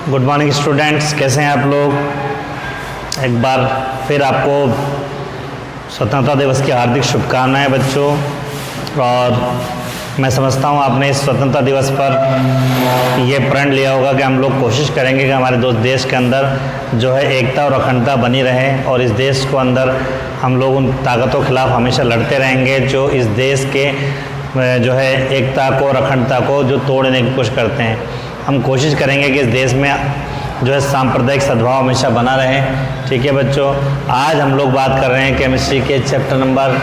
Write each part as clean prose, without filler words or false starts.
Good morning students, कैसे हैं आप लोग। एक बार फिर आपको स्वतंत्रता दिवस की हार्दिक शुभकामनाएं बच्चों। और मैं समझता हूं आपने इस स्वतंत्रता दिवस पर ये प्रण लिया होगा कि हम लोग कोशिश करेंगे कि हमारे देश के अंदर जो है एकता और अखंडता बनी रहे, और इस देश को अंदर हम लोग उन ताकतों के खिलाफ हमेशा लड़ते रहेंगे जो इस देश के जो है एकता को और अखंडता को जो तोड़ने की कोशिश करते हैं। हम कोशिश करेंगे कि इस देश में जो है सांप्रदायिक सद्भाव हमेशा बना रहे। ठीक है बच्चों, आज हम लोग बात कर रहे हैं केमिस्ट्री के चैप्टर नंबर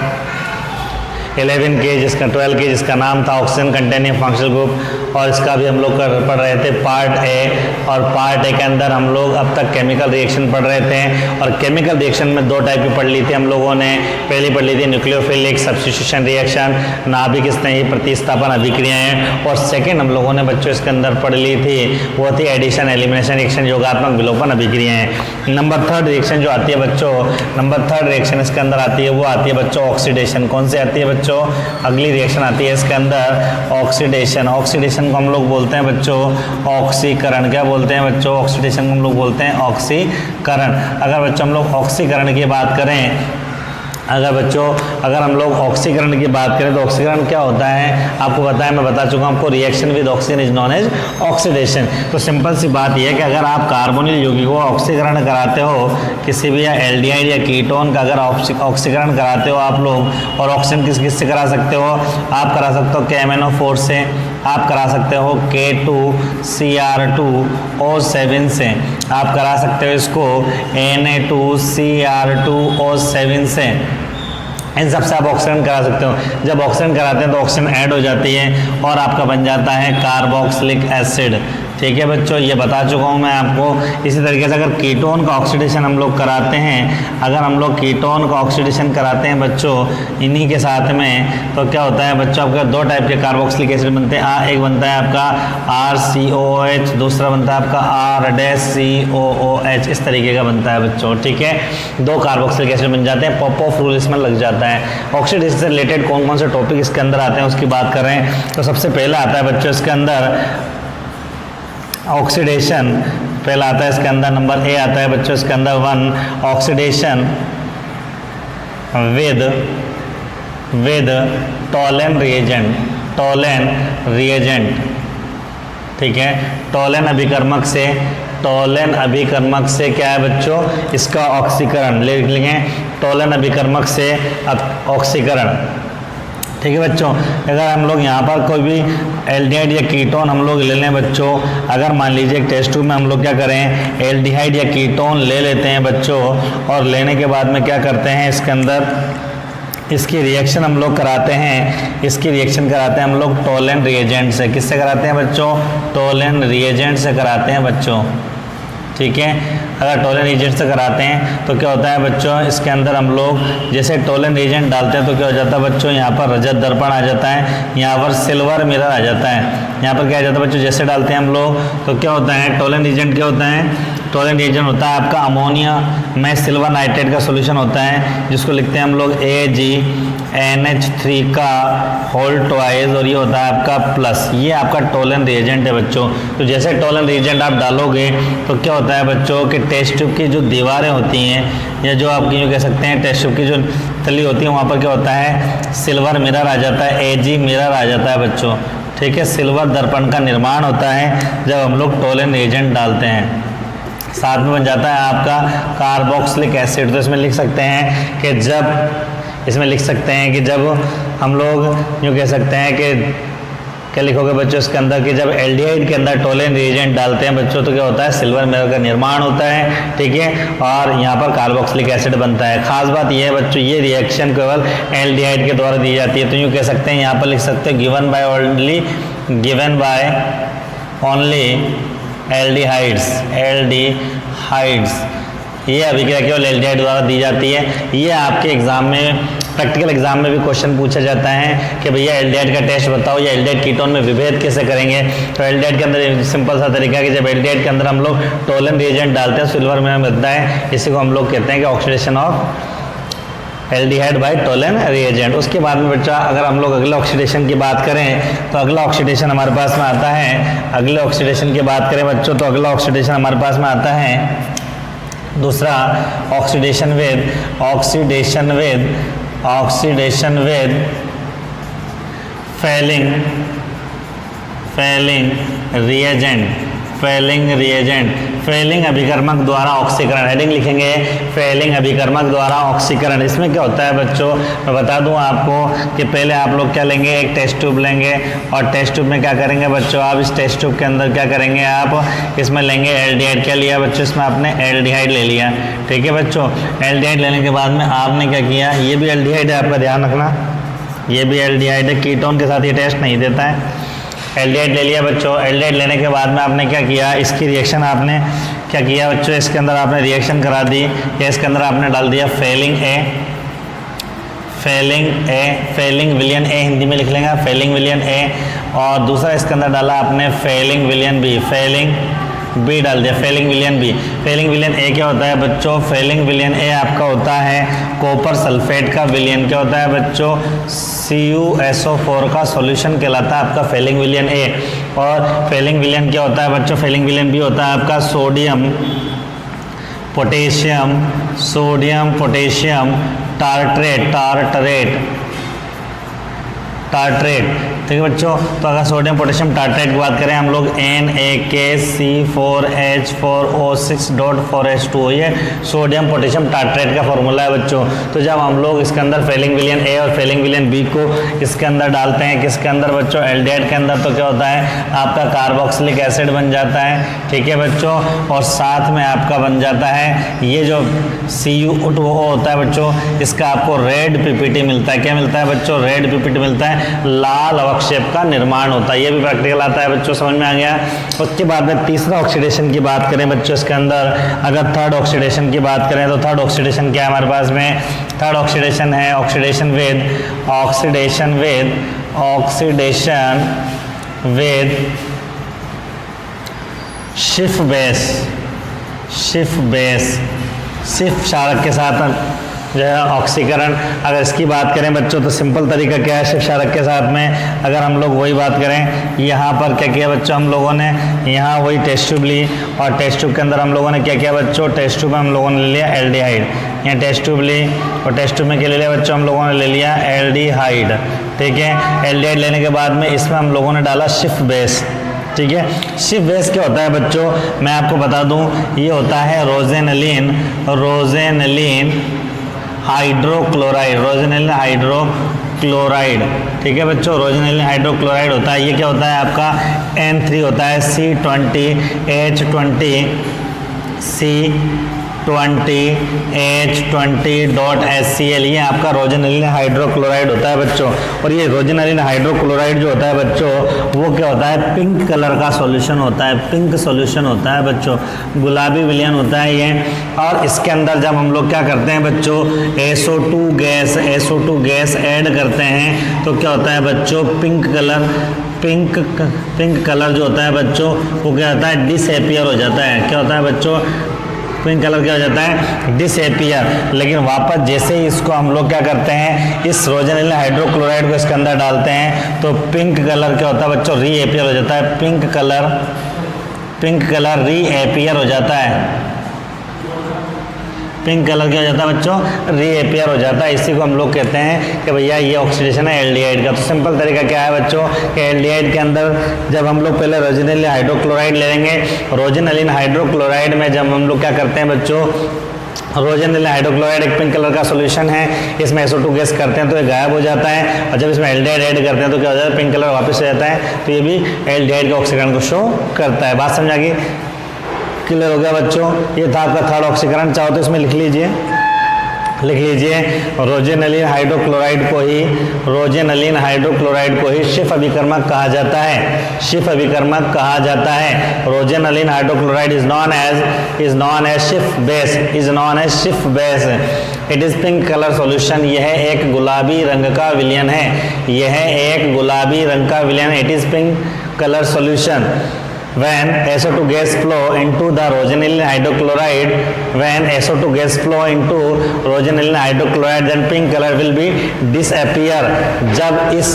11 के, जिसका 12 के, जिसका नाम था ऑक्सीजन कंटेनिंग फंक्शनल ग्रुप, और इसका भी हम लोग पढ़ रहे थे पार्ट ए। और पार्ट ए के अंदर हम लोग अब तक केमिकल रिएक्शन पढ़ रहे थे, और केमिकल रिएक्शन में दो टाइप की पढ़ ली थी हम लोगों ने। पहली पढ़ ली थी न्यूक्लियोफिलिक सब्स्टिट्यूशन रिएक्शन, नाभिक स्नेही प्रतिस्थापन अभिक्रियाएं, और सेकेंड हम लोगों ने बच्चों इसके अंदर पढ़ ली थी वो थी एडिशन एलिमिनेशन रिएक्शन, योगात्मक विलोपन अभिक्रियाएं। नंबर थर्ड रिएक्शन जो आती है बच्चों, नंबर थर्ड रिएक्शन इसके अंदर आती है वो आती है बच्चों ऑक्सीडेशन। कौन सी आती है बच्चों? अगली रिएक्शन आती है इसके अंदर ऑक्सीडेशन। ऑक्सीडेशन को हम लोग बोलते हैं बच्चों ऑक्सीकरण। क्या बोलते हैं बच्चों? ऑक्सीडेशन को हम लोग बोलते हैं ऑक्सीकरण। अगर बच्चों हम लोग ऑक्सीकरण की बात करें, अगर हम लोग ऑक्सीकरण की बात करें तो ऑक्सीकरण क्या होता है आपको पता है, मैं बता चुका हूं आपको। Reaction with oxygen is known as oxidation. तो सिंपल सी बात यह है कि अगर आप कार्बोनिल यौगिक को ऑक्सीकरण कराते हो किसी भी, या एल्डिहाइड या कीटोन का अगर ऑक्सीकरण कराते हो आप लोग, और ऑक्सीजन किस से करा सकते हो? आप करा सकते हो KMnO4 से, आप करा सकते हो K2Cr2O7 से, आप करा सकते हो इसको Na2Cr2O7 से। इन सबसे आप ऑक्सीजन करा सकते हो। जब ऑक्सीजन कराते हैं तो ऑक्सीजन ऐड हो जाती है और आपका बन जाता है कार्बोक्सिलिक एसिड। ठीक है बच्चों, ये बता चुका हूँ मैं आपको। इसी तरीके से अगर कीटोन का ऑक्सीडेशन हम लोग कराते हैं, अगर हम लोग कीटोन का ऑक्सीडेशन कराते हैं बच्चों इन्हीं के साथ में, तो क्या होता है बच्चों आपका दो टाइप के कार्बोक्सिलिक एसिड बनते हैं। एक बनता है आपका RCOOH, दूसरा बनता है आपका R-COOH। इस तरीके का बनता है बच्चों। ठीक है, दो कार्बोक्सिलिक एसिड बन जाते हैं, पॉप-ऑफ रूल इसमें लग जाता है। ऑक्सीडेशन से रिलेटेड कौन कौन से टॉपिक इसके अंदर आते हैं उसकी बात कर रहे हैं। तो सबसे पहला आता है बच्चों इसके अंदर ऑक्सीडेशन। पहला आता है इसके अंदर नंबर ए आता है बच्चों इसके अंदर 1, ऑक्सीडेशन विद टोलेन रिएजेंट। ठीक है, टोलेन अभिकर्मक से क्या है बच्चों इसका ऑक्सीकरण। लिख लेंगे टोलेन अभिकर्मक से ऑक्सीकरण। ठीक है बच्चों, अगर हम लोग यहाँ पर कोई भी एल्डिहाइड या कीटोन हम लोग ले लें बच्चों, अगर मान लीजिए टेस्ट ट्यूब में हम लोग क्या करें, एल्डिहाइड या कीटोन ले लेते हैं बच्चों, और लेने के बाद में क्या करते हैं इसके अंदर इसकी रिएक्शन हम लोग कराते हैं। इसकी रिएक्शन कराते हैं हम लोग टोलेन रिएजेंट से। किससे कराते हैं बच्चों? टोलेन रिएजेंट से कराते हैं बच्चों। ठीक है, अगर टोलेन रिएजेंट से कराते हैं तो क्या होता है बच्चों इसके अंदर हम लोग जैसे टोलेन रिएजेंट डालते हैं तो क्या हो जाता है बच्चों, यहाँ पर रजत दर्पण आ जाता है, यहाँ पर सिल्वर मिरर आ जाता है। यहाँ पर क्या आ जाता है बच्चों, जैसे डालते हैं हम लोग तो क्या होता है टोलेन रिएजेंट क्या होता है? टोलेन रिएजेंट होता है आपका अमोनिया में सिल्वर नाइट्रेट का सोल्यूशन होता है, जिसको लिखते हैं हम लोग AgNH3 का होल ट्वाइस, और ये होता है आपका प्लस। ये आपका टोलेन रिएजेंट है बच्चों। तो जैसे टोलेन रिएजेंट आप डालोगे तो क्या होता है बच्चों कि टेस्ट ट्यूब की जो दीवारें होती हैं, या जो आपकी जो कह सकते हैं टेस्ट ट्यूब की जो तली होती है, वहाँ पर क्या होता है सिल्वर मिरर आ जाता है, Ag मिरर आ जाता है बच्चों। ठीक है, सिल्वर दर्पण का निर्माण होता है जब हम लोग टोलेन रिएजेंट डालते हैं। साथ में बन जाता है आपका कार्बोक्सिलिक एसिड। तो इसमें लिख सकते हैं कि जब हम लोग यूँ कह सकते हैं कि क्या लिखोगे बच्चों इसके अंदर कि जब एल्डिहाइड के अंदर टोलेन रिएजेंट डालते हैं बच्चों तो क्या होता है सिल्वर मिरर का निर्माण होता है। ठीक है, और यहाँ पर कार्बोक्सिलिक एसिड बनता है। खास बात यह है बच्चों ये रिएक्शन केवल एल्डिहाइड के द्वारा दी जाती है। तो यूँ कह सकते हैं, यहाँ पर लिख सकते हैं गिवन बाय ओनली एल्डिहाइड्स। ये अभिक्रिया केवल एल्डिहाइड द्वारा दी जाती है। ये आपके एग्जाम में प्रैक्टिकल एग्जाम में भी क्वेश्चन पूछा जाता है कि भैया एल्डिहाइड का टेस्ट बताओ, या एल्डिहाइड कीटोन में विभेद कैसे करेंगे। तो एल्डिहाइड के अंदर सिंपल सा तरीका है कि जब एल्डिहाइड के अंदर हम लोग टोलेन रिएजेंट डालते हैं सिल्वर में मिलता है, इसी को हम लोग कहते हैं कि oxidation of aldehyde by Tollen reagent. उसके बाद में बच्चा अगर हम लोग अगले ऑक्सीडेशन की बात करें तो अगला ऑक्सीडेशन हमारे पास में आता है, अगले ऑक्सीडेशन की बात करें बच्चों तो अगला ऑक्सीडेशन हमारे पास में आता है दूसरा ऑक्सीडेशन विद फेलिंग अभिकर्मक द्वारा ऑक्सीकरण। हेडिंग लिखेंगे फेलिंग अभिकर्मक द्वारा ऑक्सीकरण। इसमें क्या होता है बच्चों, मैं बता दूं आपको कि पहले आप लोग क्या लेंगे, एक टेस्ट ट्यूब लेंगे और टेस्ट ट्यूब में क्या करेंगे बच्चों, आप इस टेस्ट ट्यूब के अंदर क्या करेंगे, आप इसमें लेंगे एल्डिहाइड। क्या लिया बच्चों, इसमें आपने एल्डिहाइड ले लिया, ठीक है बच्चों। एल्डिहाइड लेने के बाद में आपने क्या किया, ये भी एल्डिहाइड है, आपका ध्यान रखना, ये भी एल्डिहाइड है, कीटोन के साथ ये टेस्ट नहीं देता है। एल्डिहाइड ले लिया बच्चों। एल्डिहाइड लेने के बाद में आपने क्या किया, इसकी रिएक्शन आपने क्या किया बच्चों, इसके अंदर आपने रिएक्शन करा दी, या इसके अंदर आपने डाल दिया फेलिंग विलियन ए, हिंदी में लिख लेंगे फेलिंग विलियन ए, और दूसरा इसके अंदर डाला आपने फेलिंग विलियन बी डाल दिया, फेलिंग विलियन बी। फेलिंग विलियन ए क्या होता है बच्चों, फेलिंग विलियन ए आपका होता है कॉपर सल्फेट का विलियन, क्या होता है बच्चों, CuSO4 का सॉल्यूशन कहलाता है आपका फेलिंग विलियन ए। और फेलिंग विलियन क्या होता है बच्चों, फेलिंग विलियन बी होता है आपका सोडियम पोटेशियम टार्ट्रेट, ठीक है बच्चों। तो अगर सोडियम पोटेशियम टार्ट्रेट की बात करें हम लोग NaKC4H4O6.4H2, ये सोडियम पोटेशियम टार्ट्रेट का फॉर्मूला है बच्चों। तो जब हम लोग इसके अंदर फेलिंग विलियन ए और फेलिंग विलियन बी को इसके अंदर डालते हैं, किसके अंदर बच्चों, एल्डिहाइड के अंदर, तो क्या होता है आपका कार्बोक्सिलिक एसिड बन जाता है, ठीक है बच्चों। और साथ में आपका बन जाता है ये जो CuO होता है बच्चों, इसका आपको रेड PPT मिलता है। क्या मिलता है बच्चों, रेड PPT मिलता है, लाल अवक्षेप का निर्माण होता है। ये भी प्रैक्टिकल आता है बच्चों, समझ में आ गया। उसके बाद में तीसरा ऑक्सीडेशन की बात करें बच्चों, इसके अंदर अगर थर्ड ऑक्सीडेशन की बात करें तो थर्ड ऑक्सीडेशन क्या है हमारे पास में, थर्ड ऑक्सीडेशन है ऑक्सीडेशन विद शिफ क्षारक के साथ जो है ऑक्सीकरण। अगर इसकी बात करें बच्चों तो सिंपल तरीका क्या है, शिफ क्षारक के साथ में अगर हम लोग वही बात करें, यहाँ पर क्या किया बच्चों, हम लोगों ने यहाँ वही टेस्ट ट्यूब ली और टेस्ट ट्यूब के अंदर हम लोगों ने क्या किया बच्चों, टेस्ट ट्यूब में हम लोगों ने ले लिया एल्डिहाइड। यहाँ टेस्ट ट्यूब ली और टेस्ट ट्यूब में क्या ले लिया बच्चों, हम लोगों ने ले लिया एल्डिहाइड, ठीक है। एल्डिहाइड लेने के बाद में इसमें हम लोगों ने डाला शिफ बेस, ठीक है। शिफ बेस क्या होता है बच्चों, मैं आपको बता दूं, ये होता है रोजेनलिन हाइड्रोक्लोराइड, ठीक है बच्चों। रोजेनलिन हाइड्रोक्लोराइड होता है, ये क्या होता है आपका N3 होता है C20H20.HCl, ये आपका रोजेनलिन हाइड्रोक्लोराइड होता है बच्चों। और ये रोजेनलिन हाइड्रोक्लोराइड जो होता है बच्चों, वो क्या होता है, पिंक कलर का सॉल्यूशन होता है, पिंक सॉल्यूशन होता है बच्चों, गुलाबी विलयन होता है ये। और इसके अंदर जब हम लोग क्या करते हैं बच्चों, SO2 गैस ऐड करते हैं तो क्या होता है बच्चों, पिंक कलर जो होता है बच्चों, वो क्या होता है, डिसअपीयर हो जाता है। क्या होता है बच्चों, पिंक कलर क्या हो जाता है, डिसअपीयर। लेकिन वापस जैसे ही इसको हम लोग क्या करते हैं, इस रोजेनलिन हाइड्रोक्लोराइड को इसके अंदर डालते हैं तो पिंक कलर क्या होता है बच्चों, रीअपीयर हो जाता है। पिंक कलर रीअपीयर हो जाता है, पिंक कलर क्या हो जाता है बच्चों, रीअपीयर हो जाता है। इसी को हम लोग कहते हैं कि भैया ये ऑक्सीडेशन है एल्डिहाइड का। तो सिंपल तरीका क्या है बच्चों, कि एल्डिहाइड के अंदर जब हम लोग पहले रोजेनलिन हाइड्रोक्लोराइड ले लेंगे, रोजेनलिन हाइड्रोक्लोराइड में जब हम लोग क्या करते हैं बच्चों, रोजेनलिन हाइड्रोक्लोराइड एक पिंक कलर का सॉल्यूशन है, इसमें SO2 गैस करते हैं तो ये गायब हो जाता है, और जब इसमें एल्डिहाइड ऐड करते हैं तो क्या हो जाता है, पिंक कलर वापस हो जाता है। तो ये भी एल्डिहाइड के ऑक्सीकरण को शो करता है। बात समझा गई, क्लियर हो गया बच्चों। ये था आपका थर्ड ऑक्सीकरण। चाहो तो इसमें लिख लीजिए रोजेनलिन हाइड्रोक्लोराइड को ही शिफ अभिकर्मक कहा जाता है, शिफ अभिकर्मक कहा जाता है। Rosaniline hydrochloride is known as Schiff base, it is pink colour solution. यह एक गुलाबी रंग का विलयन है, it is pink colour solution. when SO2 gas flow into the rosanilin hydrochloride, when SO2 gas flow into rosanilin hydrochloride, then pink color will be disappear. जब इस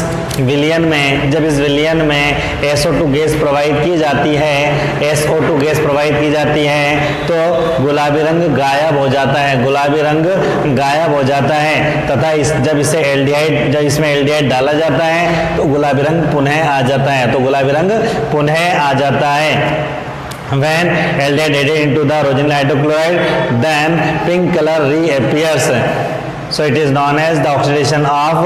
विलयन में SO2 गैस प्रोवाइड की जाती है, SO2 गैस प्रोवाइड की जाती है तो गुलाबी रंग गायब हो जाता है, गुलाबी रंग गायब हो जाता है। तथा जब इसमें एल्डिहाइड डाला जाता है तो गुलाबी रंग पुनः आ जाता है, तो गुलाबी रंग पुनः आ जाता है। When aldehyde added into the rosanilin hydrochloride, then pink color reappears. So it is known as the oxidation of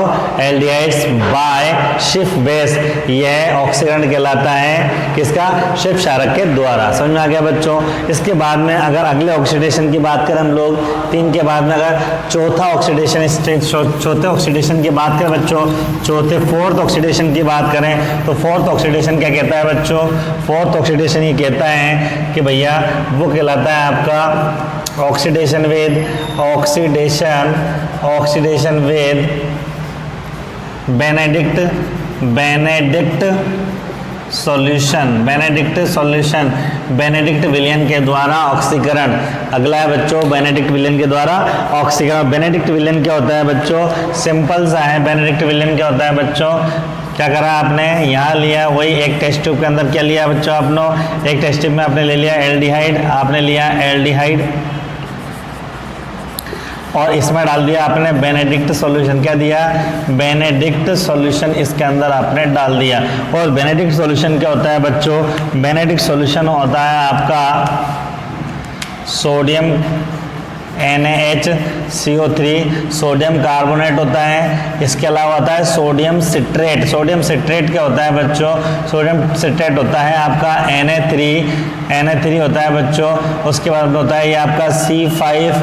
aldehydes by Schiff base. यह ऑक्सीकरण कहलाता है किसका? Schiff क्षारक के द्वारा। समझ में आ गया बच्चों। इसके बाद में अगर अगले ऑक्सीडेशन की बात करें हम लोग 3 के बाद में अगर चौथे ऑक्सीडेशन की बात करें बच्चों, फोर्थ ऑक्सीडेशन की बात करें तो फोर्थ ऑक्सीडेशन क्या कहता है बच्चों? फोर्थ ऑक्सीडेशन ये कहता है कि भैया वो कहलाता है आपका oxidation with Benedict solution, Benedict विलयन के द्वारा ऑक्सीकरण। अगला है बच्चों बेनेडिक्ट विलयन के द्वारा ऑक्सीकरण। बेनेडिक्ट विलयन क्या होता है बच्चों? सिंपल सा है। बेनेडिक्ट विलयन क्या होता है बच्चों? क्या करा आपने? यहाँ लिया वही एक टेस्ट ट्यूब के अंदर क्या लिया बच्चों? आपने एक टेस्ट ट्यूब में आपने ले लिया एल्डिहाइड, आपने लिया एल्डिहाइड और इसमें डाल दिया आपने बेनेडिक्ट सॉल्यूशन। क्या दिया? बेनेडिक्ट सॉल्यूशन इसके अंदर आपने डाल दिया। और बेनेडिक्ट सॉल्यूशन क्या होता है बच्चों? बेनेडिक्ट सॉल्यूशन होता है आपका सोडियम NaHCO3, सोडियम कार्बोनेट होता है। इसके अलावा होता है सोडियम सिट्रेट। सोडियम सिट्रेट क्या होता है बच्चों? सोडियम सिट्रेट होता है आपका Na3 होता है बच्चों। उसके बाद होता है ये आपका C5,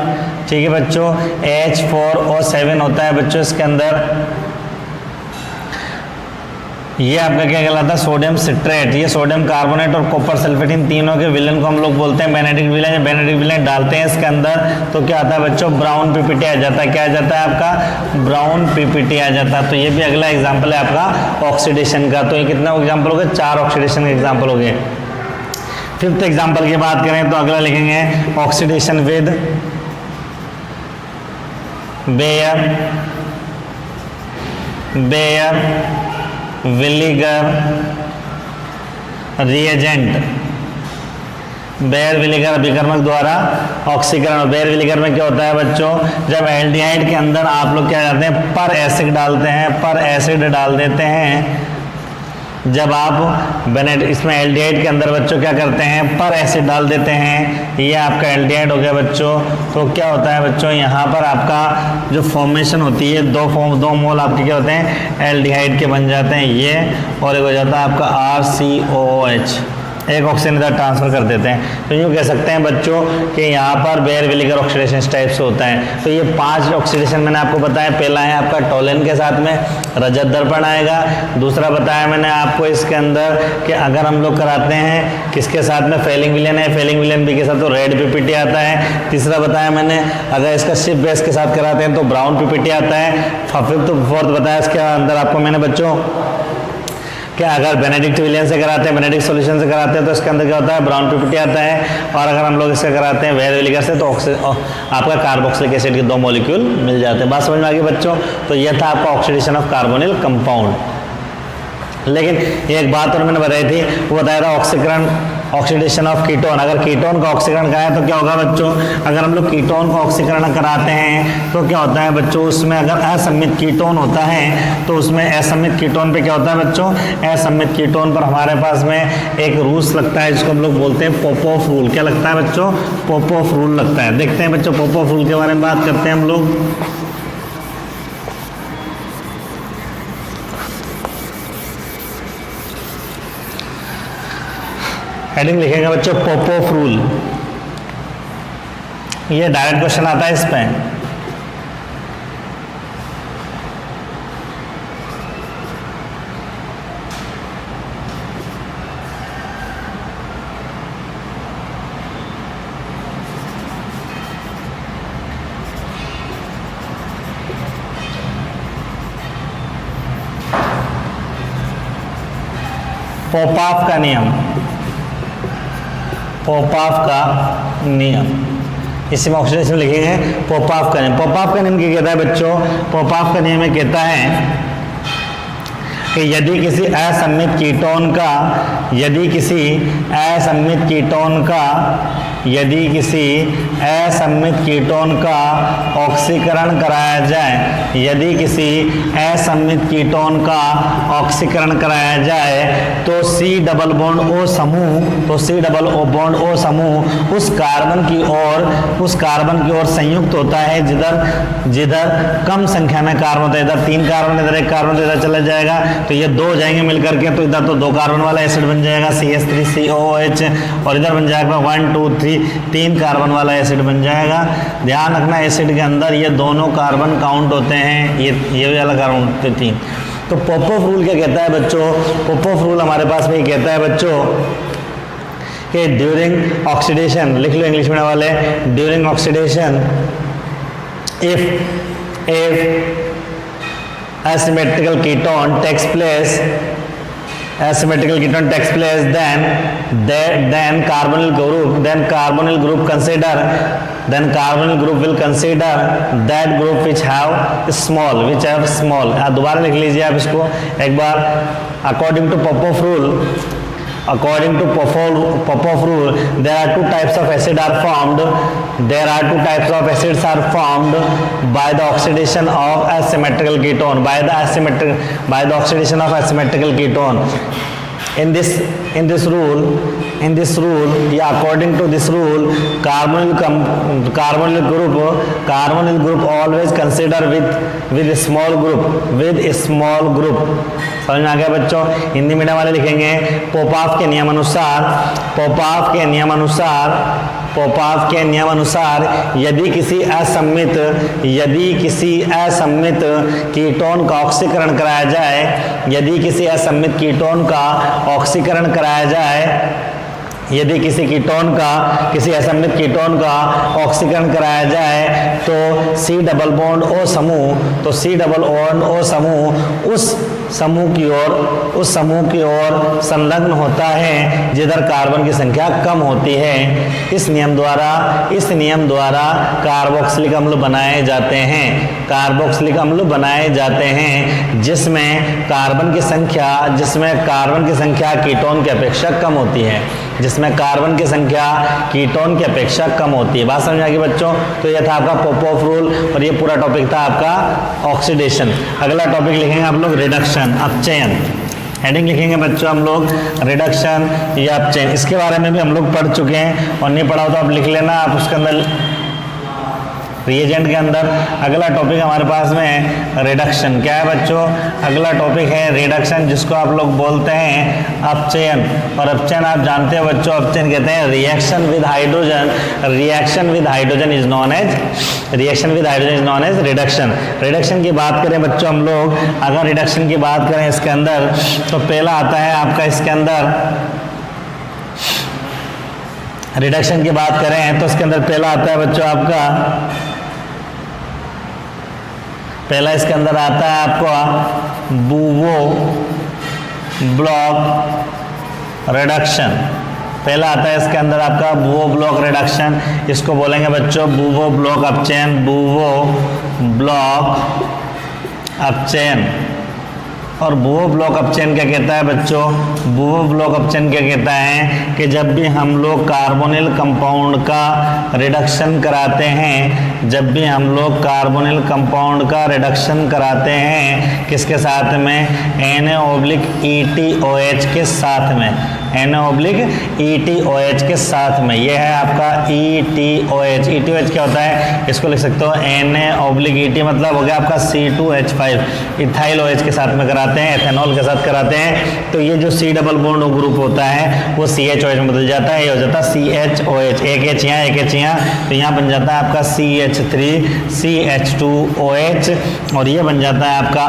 ठीक है बच्चों। H4O7 होता है बच्चों इसके अंदर। ये आपका क्या कहलाता है? Sodium citrate. ये सोडियम कार्बोनेट और कॉपर सल्फेट इन तीनों के विलयन को हम लोग बोलते हैं बेनेडिक्ट विलयन। बेनेडिक्ट विलयन डालते हैं इसके अंदर तो क्या आता है बच्चों? ब्राउन पीपीटी आ जाता है। क्या आ जाता है आपका? ब्राउन पीपीटी आ जाता है। तो ये भी अगला एग्जाम्पल है आपका ऑक्सीडेशन का। तो ये कितना एग्जाम्पल हो गए? 4 ऑक्सीडेशन के एग्जाम्पल हो गए। 5th एग्जाम्पल की बात करें तो अगला लिखेंगे oxidation with Baeyer vinegar reagent. Baeyer vinegar अभिकर्मक द्वारा ऑक्सीकरण। बेयर विनेगर में क्या होता है बच्चों? जब एल्डिहाइड के अंदर आप लोग क्या करते हैं? पर एसिड डाल देते हैं। जब आप इसमें एल्डिहाइड के अंदर बच्चों क्या करते हैं? पर एसिड डाल देते हैं। ये आपका एल्डिहाइड हो गया बच्चों। तो क्या होता है बच्चों? यहाँ पर आपका जो फॉर्मेशन होती है 2 मोल आपके क्या होते हैं? एल्डिहाइड के बन जाते हैं ये, और एक हो जाता है आपका RCOOH, एक ऑक्सीजन इधर ट्रांसफर कर देते हैं। तो यूँ कह सकते हैं बच्चों कि यहाँ पर बेयर विनेगर ऑक्सीडेशन इस टाइप से होता है। तो ये 5 ऑक्सीडेशन मैंने आपको बताया। पहला है आपका टोलेन के साथ में रजत दर्पण आएगा। दूसरा बताया मैंने आपको इसके अंदर कि अगर हम लोग कराते हैं किसके साथ में? फेलिंग विलयन है, फेलिंग विलयन बी के साथ तो रेड पीपीटी आता है। तीसरा बताया मैंने अगर इसका शिप बेस के साथ कराते हैं तो ब्राउन पीपीटी आता है। 4th बताया इसके अंदर आपको मैंने बच्चों क्या अगर बेनेडिक्ट विलयन से कराते हैं, बेनेडिक्ट सॉल्यूशन से कराते हैं तो इसके अंदर क्या होता है? ब्राउन पीपीटी आता है। और अगर हम लोग इससे कराते हैं बेयर विनेगर से तो आपका कार्बोक्सिलिक एसिड के 2 मॉलिक्यूल मिल जाते हैं। बात समझ में आ गई बच्चों? तो यह था आपका ऑक्सीडेशन ऑफ कार्बोनिल कंपाउंड। लेकिन एक बात और मैंने बताई थी, वो बताया था ऑक्सीडेशन ऑफ कीटोन। अगर कीटोन का ऑक्सीकरण कराए तो क्या होगा बच्चों? अगर हम लोग कीटोन का ऑक्सीकरण कराते हैं तो क्या होता है बच्चों? उसमें अगर असम्मित कीटोन होता है तो उसमें असम्मित कीटोन पे क्या होता है बच्चों? असम्मित कीटोन पर हमारे पास में एक रूल्स लगता है जिसको हम लोग बोलते हैं पोपोफ रूल। क्या लगता है बच्चों? पोपोफ रूल लगता है। देखते हैं बच्चों पोपोफ रूल के बारे में बात करते हैं हम लोग। हेडिंग लिखेगा बच्चों पोपोफ रूल। ये डायरेक्ट क्वेश्चन आता है इस पे। पोपाफ का नियम, पोपाफ का नियम, इसी में ऑक्सीडेशन लिखेंगे पोपाफ का नियम। पोपाफ का नियम क्या कहता है बच्चों? पोपाफ का नियम कहता है कि यदि किसी असममित कीटोन का यदि किसी असममित कीटोन का ऑक्सीकरण कराया जाए, यदि किसी असममित कीटोन का ऑक्सीकरण कराया जाए तो C डबल बॉन्ड O समूह उस कार्बन की ओर संयुक्त होता है जिधर कम संख्या में कार्बन होता है। इधर 3 कार्बन, इधर 1 कार्बन, इधर चला जाएगा तो ये 2 जाएंगे मिलकर के, तो इधर तो 2 कार्बन वाला एसिड बन जाएगा CH3COOH, और इधर बन जाएगा 1 2 3 कार्बन वाला एसिड बन जाएगा। ध्यान रखना एसिड के अंदर ये दोनों कार्बन काउंट होते हैं, ये वाला कार्बन होते हैं 3। तो पोपोफ रूल क्या कहता है बच्चों? पोपोफ रूल हमारे पास में कहता है बच्चों कि ड्यूरिंग ऑक्सीडेशन, लिख लो इंग्लिश में वाले, during oxidation if asymmetrical ketone takes place, then carbonyl group will consider that group which have small, दोबारा लिख लीजिए आप इसको एक बार। according to Popov rule there are 2 types of acids are formed by the oxidation of asymmetrical ketone, in this rule, according to this rule, carbonyl group always consider with a small group। समझ में आ गया बच्चों? Hindi medium वाले लिखेंगे पोपाफ के नियम अनुसार यदि किसी असममित कीटोन का ऑक्सीकरण कराया जाए, यदि किसी असममित कीटोन का ऑक्सीकरण कराया जाए, यदि किसी असममित कीटोन का ऑक्सीकरण कराया जाए तो C डबल बॉन्ड O समूह उस समूह की ओर संलग्न होता है जिधर कार्बन की संख्या कम होती है। इस नियम द्वारा कार्बोक्सिलिक अम्ल बनाए जाते हैं जिसमें कार्बन की संख्या कीटोन की अपेक्षा कम होती है, बात समझ आ गई बच्चों? तो यह था आपका पोपोफ रूल और ये पूरा टॉपिक था आपका ऑक्सीडेशन। अगला टॉपिक लिखेंगे आप लोग रिडक्शन, अपचयन। हेडिंग लिखेंगे बच्चों हम लोग रिडक्शन या अपचयन। इसके बारे में भी हम लोग पढ़ चुके हैं, और नहीं पढ़ा हो तो आप लिख लेना, आप उसके अंदर रिएजेंट के अंदर। अगला टॉपिक हमारे पास में है रिडक्शन। क्या है बच्चों? अगला टॉपिक है रिडक्शन, जिसको आप लोग बोलते हैं अपचयन। और अपचयन आप जानते हो बच्चों, अपचयन कहते हैं reaction with hydrogen is known as reduction. Reduction की बात करें बच्चों हम लोग, अगर रिडक्शन की बात करें इसके अंदर, तो पहला आता है आपका इसके अंदर, रिडक्शन की बात करें तो इसके अंदर पहला आता है बच्चों आपका, पहला इसके अंदर आता है आपको बूवो ब्लॉक रिडक्शन। पहला आता है इसके अंदर आपका बूवो ब्लॉक रिडक्शन, इसको बोलेंगे बच्चों बूवो ब्लॉक अपचयन, बूवो ब्लॉक अपचयन। और बूवो ब्लॉक अपचयन क्या कहता है बच्चों? बूवो ब्लॉक अपचयन क्या कहता है कि जब भी हम लोग कार्बोनिल कंपाउंड का रिडक्शन कराते हैं, जब भी हम लोग कार्बोनिल कंपाउंड का रिडक्शन कराते हैं किसके साथ में? NaOH के साथ में, NaOH के साथ में। यह है आपका ETOH। ETOH क्या होता है? इसको लिख सकते हो Na/Et, मतलब हो गया आपका C2H5, इथाइल OH के साथ में कराते हैं, एथेनॉल के साथ कराते हैं। तो ये जो C डबल बॉन्ड ग्रुप होता है वो CHOH में बदल जाता है, ये हो जाता है CHOH, एक H यहाँ, तो यहाँ बन जाता है आपका CH3 CH2OH, और ये बन जाता है आपका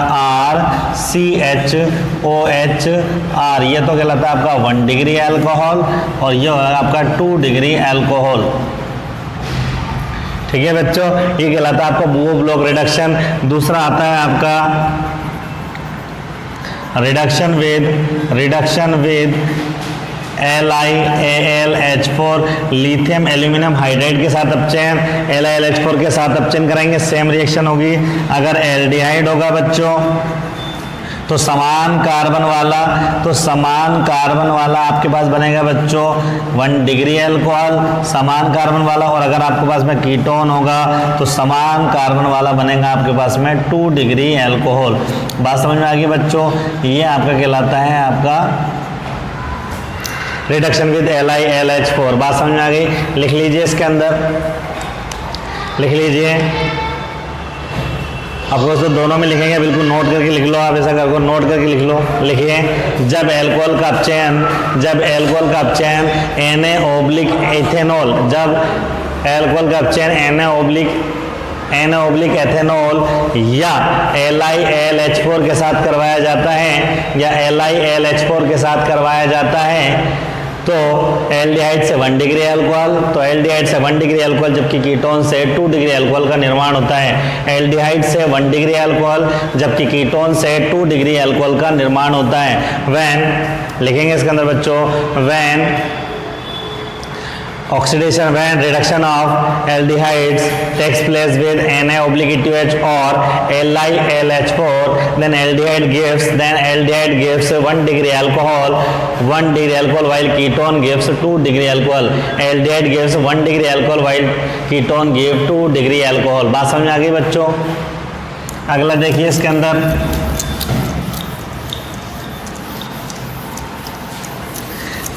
RCHOHR। ये तो कहलाता है आपका 1 डिग्री अल्कोहल, और ये आपका 2 डिग्री अल्कोहल। ठीक है बच्चों, ये कहलाता है आपका बूवो ब्लॉक रिडक्शन। दूसरा आता है आपका reduction with LiAlH4 lithium aluminium hydride के साथ अपचयन, LiAlH4 के साथ अपचयन कराएंगे, सेम रिएक्शन होगी। अगर एल्डिहाइड होगा बच्चों तो समान कार्बन वाला आपके पास बनेगा बच्चों 1 डिग्री अल्कोहल, समान कार्बन वाला। और अगर आपके पास में कीटोन होगा तो समान कार्बन वाला बनेगा आपके पास में 2 डिग्री अल्कोहल। बात समझ में आ गई बच्चों? ये आपका कहलाता है आपका रिडक्शन विद LiAlH4। बात समझ में आ गई? लिख लीजिए, इसके अंदर लिख लीजिए। आप लोग तो दोनों में लिखेंगे, बिल्कुल नोट करके लिख लो। आप ऐसा करो, नोट करके लिख लो। लिखिए, जब एल्कोहल का अपचयन Na-इथेनॉल, जब एल्कोहल का अपचयन Na-एथेनॉल या LiAlH4 के साथ करवाया जाता है तो एल्डिहाइड से 1 डिग्री अल्कोहल, जबकि कीटोन से 2 डिग्री अल्कोहल का निर्माण होता है। एल्डिहाइड से 1 डिग्री अल्कोहल, जबकि कीटोन से 2 डिग्री अल्कोहल का निर्माण होता है। व्हेन लिखेंगे इसके अंदर बच्चों, when reduction of aldehydes takes place with Na-OH or LiAlH4, then aldehyde gives 1 degree alcohol, while ketone gives 2 degree alcohol. Aldehyde gives 1 degree alcohol while ketone gives 2 degree alcohol. बात समझ आ गई बच्चों? अगला देखिए इसके अंदर,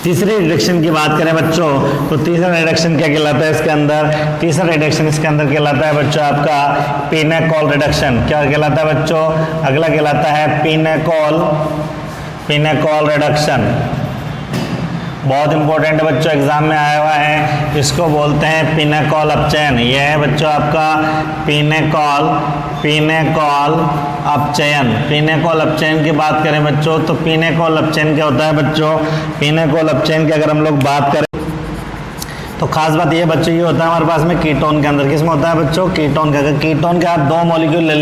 तीसरे रिडक्शन की बात करें बच्चों तो तीसरा रिडक्शन क्या कहलाता है इसके अंदर? तीसरा रिडक्शन इसके अंदर कहलाता है बच्चों आपका पिनेकॉल रिडक्शन। क्या कहलाता है बच्चों? अगला कहलाता है पिनेकॉल रिडक्शन। बहुत इंपॉर्टेंट है बच्चों, एग्जाम में आया हुआ है। इसको बोलते हैं पिनेकॉल अपचयन। यह है बच्चों आपका पिनेकॉल अपचयन की बात करें बच्चों तो पिनेकॉल अपचयन क्या होता है बच्चों? पिनेकॉल अपचयन की अगर हम लोग बात करें तो खास बात ये बच्चों ये होता है हमारे पास में कीटोन के अंदर। किसमें होता है बच्चों? कीटोन का। अगर कीटोन के आप 2 मॉलिक्यूल ले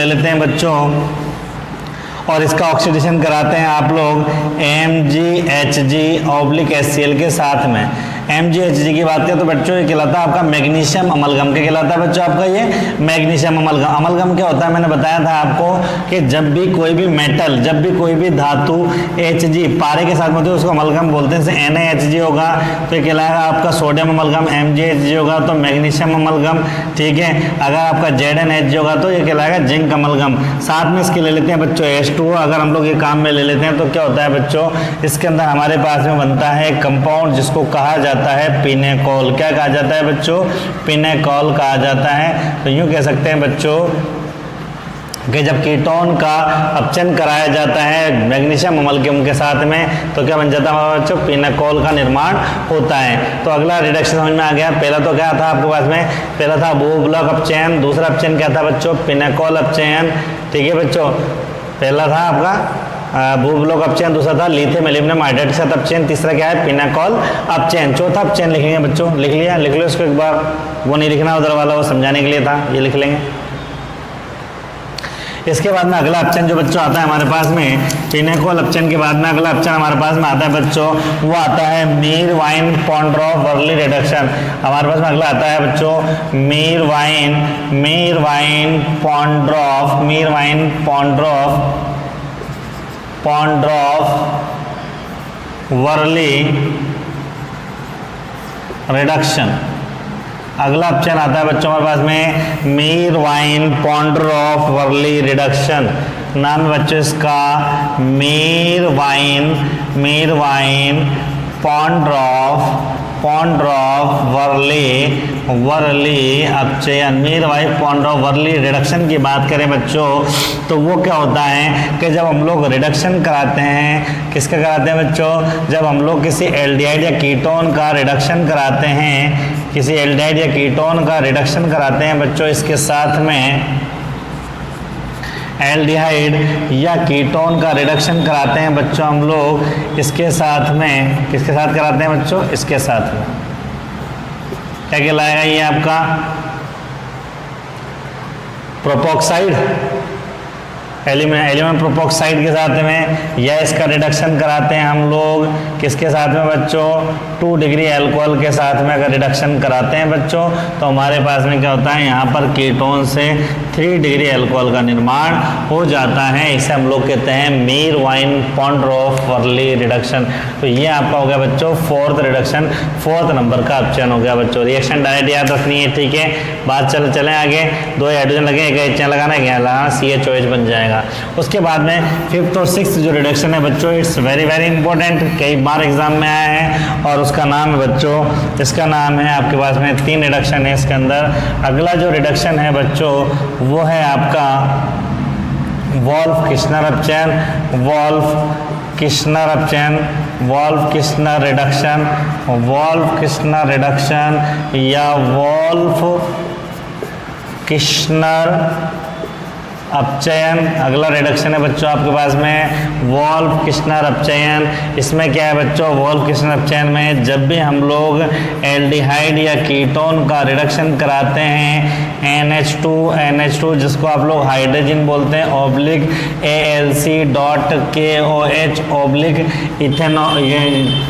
लेते हैं, बच्चों और इसका ऑक्सीडेशन कराते हैं आप लोग MgHg/HCl के साथ में। MgHg की बात करें तो बच्चों ये कहलाता है आपका मैग्नीशियम अमलगम। क्या कहलाता है बच्चों आपका? ये मैग्नीशियम अमलगम। अमलगम क्या होता है? मैंने बताया था आपको कि जब भी कोई भी मेटल, जब भी कोई भी धातु Hg पारे के साथ में होती है उसको अमलगम बोलते हैं। जैसे NaHg होगा तो ये कहलाएगा आपका सोडियम अमलगम, MgHg होगा तो मैग्नीशियम अमलगम, ठीक है। अगर आपका ZnHg होगा तो ये कहलाएगा जिंक अमलगम। साथ में इसके ले लेते हैं बच्चों H2O। अगर हम लोग ये काम में ले लेते हैं तो क्या होता है बच्चों? इसके अंदर हमारे पास में बनता है कंपाउंड जिसको कहा जाता है पिनेकॉल। क्या कहा जाता है बच्चों? पिनेकॉल कहा जाता है। तो यूं कह सकते हैं बच्चों कि जब कीटोन का अपचयन कराया जाता है मैग्नीशियम अमलगम के साथ में तो क्या बन जाता है हमारे बच्चों? पिनेकॉल का निर्माण होता है। तो अगला रिडक्शन समझ में आ गया। पहला तो क्या था आपके पास में? पहला था भू-ब्लॉक अपचयन। दूसरा अपचयन क्या था बच्चों? पिनेकॉल अपचयन, ठीक है बच्चों। पहला था आपका भू-ब्लॉक अपचयन, दूसरा था लिथियम एल्यूमिनियम हाइड्राइड के साथ अपचयन, तीसरा क्या है? पिनेकॉल अपचयन। चौथा अपचयन लिखेंगे बच्चों। लिख लिया? लिख लो इसको एक बार। वो नहीं लिखना उधर वाला, वो समझाने के लिए था, ये लिख लेंगे। इसके बाद में अगला अपचयन जो बच्चों आता है हमारे पास में, पिनेकॉल अपचयन के बाद में अगला अपचयन हमारे पास में आता है बच्चों, वो आता है मीरवाइन-पॉन्ड्रॉफ-वर्ली रिडक्शन। हमारे पास में अगला आता है बच्चों मीरवाइन-पॉन्ड्रॉफ-वर्ली रिडक्शन। अगला ऑप्शन आता है बच्चों हमारे पास में मीरवाइन-पॉन्ड्रॉफ-वर्ली रिडक्शन। नाम है बच्चों इसका मीरवाइन-पॉन्ड्रॉफ-वर्ली अपचयन। मीरवाइन-पॉन्ड्रॉफ-वर्ली रिडक्शन की बात करें बच्चों तो वो क्या होता है कि जब हम लोग रिडक्शन कराते हैं, किसका कराते हैं बच्चों? जब हम लोग किसी एल्डिहाइड या कीटोन का रिडक्शन कराते हैं, किसी एल्डिहाइड या कीटोन का रिडक्शन कराते हैं बच्चों, इसके साथ में एल्डिहाइड या कीटोन का रिडक्शन कराते हैं बच्चों हम लोग, इसके साथ में किसके साथ कराते हैं बच्चों? इसके साथ में क्या कहलाएगा ये आपका? प्रोपोक्साइड। एल्यूमिनियम प्रोपोक्साइड के साथ में, या इसका रिडक्शन कराते हैं हम लोग किसके साथ में बच्चों, 2 डिग्री अल्कोहल के साथ में अगर रिडक्शन कराते हैं बच्चों तो हमारे पास में क्या होता है, यहाँ पर कीटोन से 3 डिग्री अल्कोहल का निर्माण हो जाता है। इसे हम लोग कहते हैं मीर-वाइन-पॉन्डरोव-वर्ली रिडक्शन। तो ये आपका हो गया बच्चों 4th रिडक्शन, 4th नंबर का ऑप्शन हो गया बच्चों। रिएक्शन डायरेक्ट याद रखनी है, ठीक है। बात चलें आगे, 2 हाइड्रोजन लगे, एक HCl लगाना है, लगाना CHOH बन जाएगा। उसके बाद में 5th और 6th जो रिडक्शन है बच्चों, इट्स वेरी वेरी इंपॉर्टेंट, कई बार एग्जाम में आया है और उसका नाम है बच्चों, इसका नाम है आपके पास में 3 रिडक्शन है इसके अंदर। अगला जो रिडक्शन है बच्चों वो है आपका वोल्फ-किर्शनर अपचयन, वोल्फ-किर्शनर अपचयन, वोल्फ-किर्शनर रिडक्शन, वोल्फ-किर्शनर रिडक्शन या वोल्फ-किर्शनर अपचयन। अगला रिडक्शन है बच्चों आपके पास में वोल्फ-किर्शनर अपचयन। इसमें क्या है बच्चों, वोल्फ-किर्शनर अपचयन में जब भी हम लोग एल्डिहाइड या कीटोन का रिडक्शन कराते हैं NH2 जिसको आप लोग हाइड्रोजन बोलते हैं oblique ALC.KOH oblique ethanol